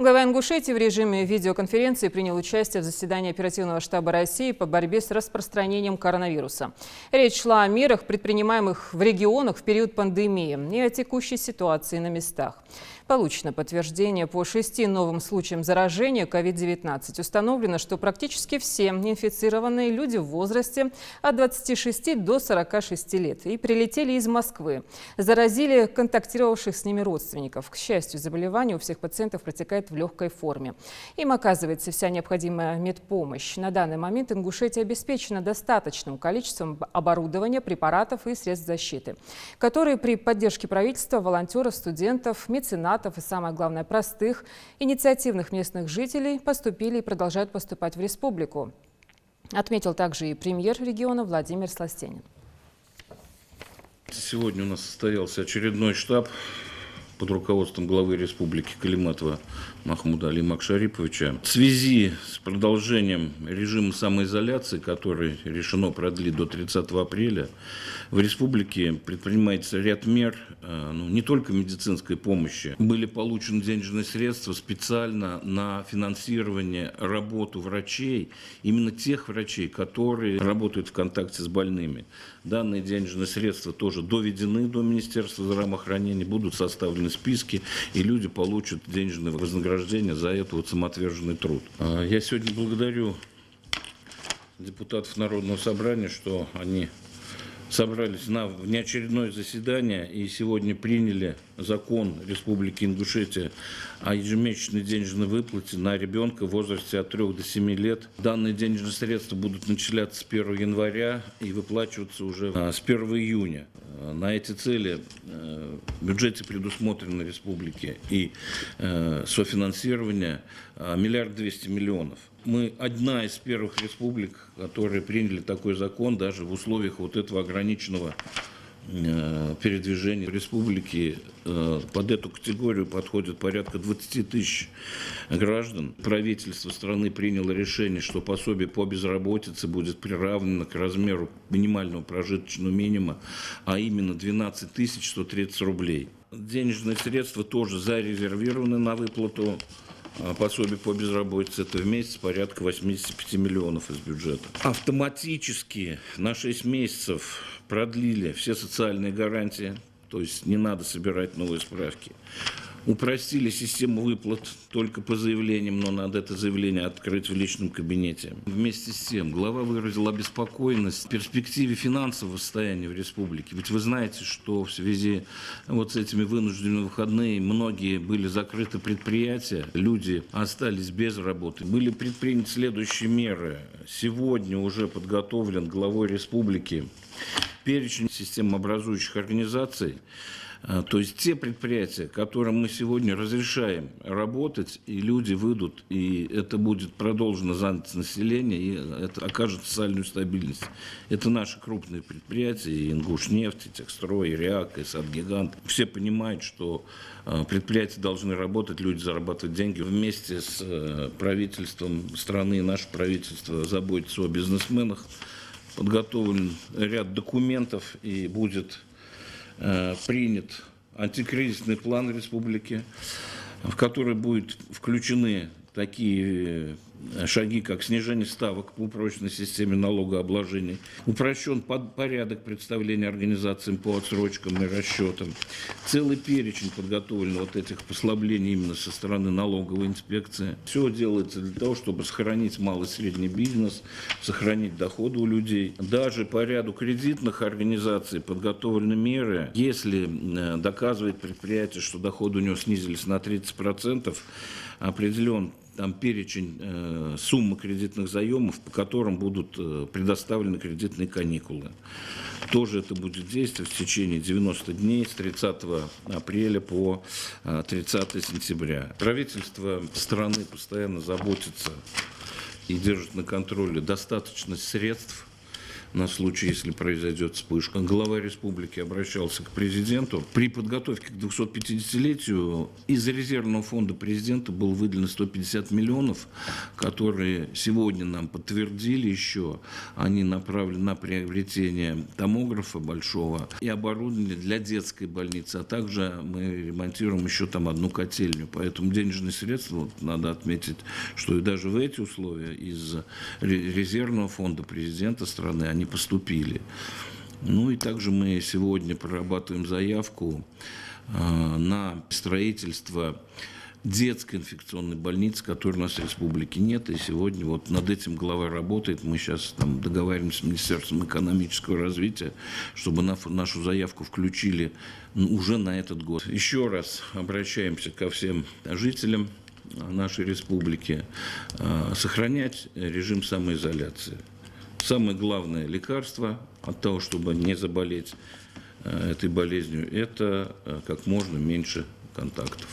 Глава Ингушетии в режиме видеоконференции принял участие в заседании оперативного штаба России по борьбе с распространением коронавируса. Речь шла о мерах, предпринимаемых в регионах в период пандемии, и о текущей ситуации на местах. Получено подтверждение по 6 новым случаям заражения COVID-19. Установлено, что практически все инфицированные люди в возрасте от 26 до 46 лет и прилетели из Москвы. Заразили контактировавших с ними родственников. К счастью, заболевание у всех пациентов протекает в легкой форме. Им оказывается вся необходимая медпомощь. На данный момент Ингушетия обеспечена достаточным количеством оборудования, препаратов и средств защиты, которые при поддержке правительства, волонтеров, студентов, меценатов и, самое главное, простых, инициативных местных жителей поступили и продолжают поступать в республику. Отметил также и премьер региона Владимир Сластенин. Сегодня у нас состоялся очередной штаб под руководством главы республики Калиматова Махмуда Али Макшариповича. В связи с продолжением режима самоизоляции, который решено продлить до 30 апреля, в республике предпринимается ряд мер, не только медицинской помощи. Были получены денежные средства специально на финансирование работу врачей, именно тех врачей, которые работают в контакте с больными. Данные денежные средства тоже доведены до Министерства здравоохранения, будут составлены списки, и люди получат денежное вознаграждение за этот самоотверженный труд. Я сегодня благодарю депутатов Народного собрания, что они собрались на внеочередное заседание и сегодня приняли закон Республики Ингушетия о ежемесячной денежной выплате на ребенка в возрасте от 3 до 7 лет. Данные денежные средства будут начисляться с 1 января и выплачиваться уже с 1 июня. На эти цели в бюджете предусмотрено республике и софинансирование 1 200 000 000. Мы одна из первых республик, которые приняли такой закон даже в условиях вот этого ограниченного передвижения. В республике под эту категорию подходит порядка 20 000 граждан. Правительство страны приняло решение, что пособие по безработице будет приравнено к размеру минимального прожиточного минимума, а именно 12 130 рублей. Денежные средства тоже зарезервированы на выплату пособие по безработице. Это в месяц порядка 85 миллионов из бюджета. Автоматически на 6 месяцев продлили все социальные гарантии, то есть не надо собирать новые справки. Упростили систему выплат только по заявлениям, но надо это заявление открыть в личном кабинете. Вместе с тем глава выразил обеспокоенность в перспективе финансового состояния в республике. Ведь вы знаете, что в связи вот с этими вынужденными выходными многие были закрыты предприятия, люди остались без работы. Были предприняты следующие меры. Сегодня уже подготовлен главой республики перечень системообразующих организаций. То есть те предприятия, которым мы сегодня разрешаем работать, и люди выйдут, и это будет продолжена занятость населения, и это окажет социальную стабильность. Это наши крупные предприятия, и Ингушнефть, и Техстрой, и РИАК, и Садгигант. Все понимают, что предприятия должны работать, люди зарабатывать деньги. Вместе с правительством страны, наше правительство заботится о бизнесменах. Подготовлен ряд документов, и будет принят антикризисный план республики, в который будут включены такие шаги, как снижение ставок по упрощенной системе налогообложения, упрощен порядок представления организациям по отсрочкам и расчетам, целый перечень подготовлен вот этих послаблений именно со стороны налоговой инспекции. Все делается для того, чтобы сохранить малый и средний бизнес, сохранить доходы у людей. Даже по ряду кредитных организаций подготовлены меры. Если доказывает предприятие, что доходы у него снизились на 30%, определен там перечень суммы кредитных заемов, по которым будут предоставлены кредитные каникулы. Тоже это будет действовать в течение 90 дней с 30 апреля по 30 сентября. Правительство страны постоянно заботится и держит на контроле достаточность средств на случай, если произойдет вспышка. Глава республики обращался к президенту. При подготовке к 250-летию из резервного фонда президента было выделено 150 миллионов, которые сегодня нам подтвердили еще. Они направлены на приобретение томографа большого и оборудование для детской больницы. А также мы ремонтируем еще там одну котельню. Поэтому денежные средства, вот, надо отметить, что и даже в эти условия из резервного фонда президента страны они поступили. Ну и также мы сегодня прорабатываем заявку на строительство детской инфекционной больницы, которой у нас в республике нет. И сегодня вот над этим глава работает. Мы сейчас там договариваемся с Министерством экономического развития, чтобы нашу заявку включили уже на этот год. Еще раз обращаемся ко всем жителям нашей республики сохранять режим самоизоляции. Самое главное лекарство от того, чтобы не заболеть этой болезнью, это как можно меньше контактов.